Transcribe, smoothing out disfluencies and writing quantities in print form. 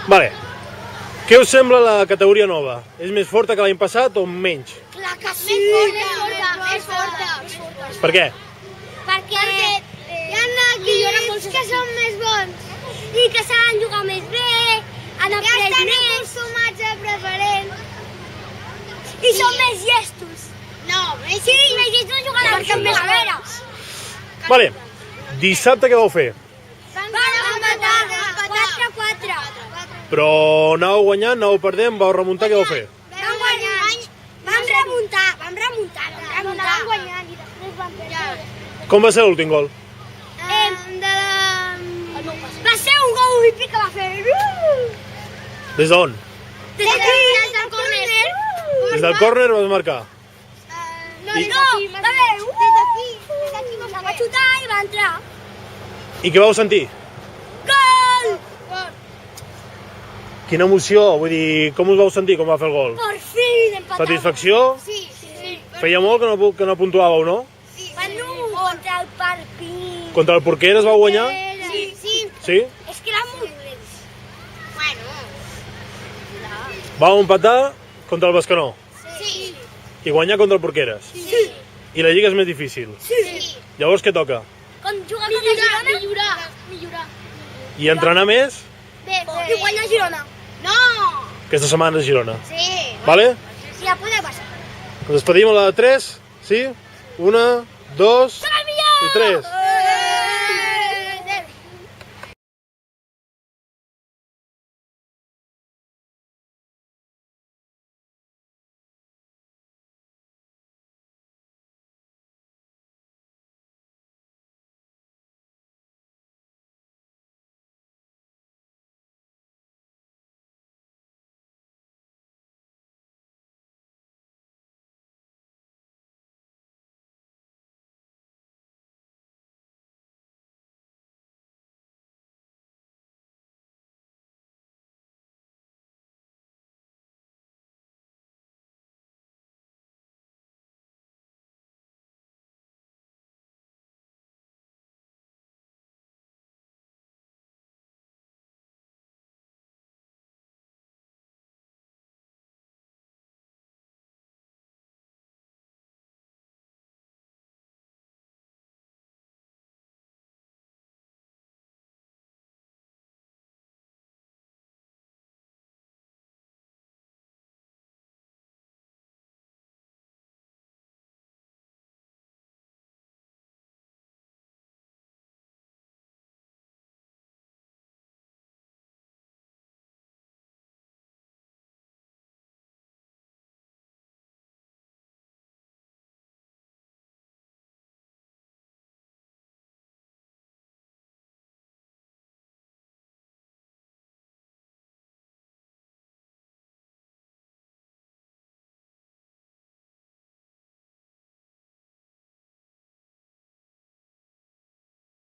Vale. Què us sembla la categoria nova? És més forta que l'any passat o menys? Clar que sí! Més forta. Per què? Perquè hi ha equips que són més bons i que saben jugar més bé, han après més. Ja estan acostumats a preferent. I són més llestos. No, sí, més llestos jugant amb més veres. Vale. Dissabte què vau fer? Vam empatar 4-4. Però anàveu guanyant, anàveu perdent, vau remuntar, què vau fer? Vam guanyar. Vam remuntar. Vam guanyar i després vam perdre. Com va ser l'últim gol? Va ser un gol olímpic que va fer. Des d'on? Des del córner. Des del córner vas marcar? No, va bé. Des d'aquí va xutar i va entrar. I què vau sentir? Gol! Quina emoció, vull dir, com us vau sentir quan va fer el gol? Per fi empatat. Satisfacció? Sí. Feia molt que no puntuàveu, no? Contra el Perpí. Contra el Porqueres vau guanyar? Sí. Sí? És que era molt lents. Bueno. Vau empatar contra el Bescanó Sí. i guanyar contra el Porqueres. Sí. I la lliga és més difícil. Sí. Llavors què toca? Jugar contra Girona? Millorar. I entrenar més? Bé. I guanyar Girona. No. Aquesta setmana és Girona. Sí. Vale? Ja podem passar. Ens despedim a la 3, sí? 1, 2 Som el millor! i 3.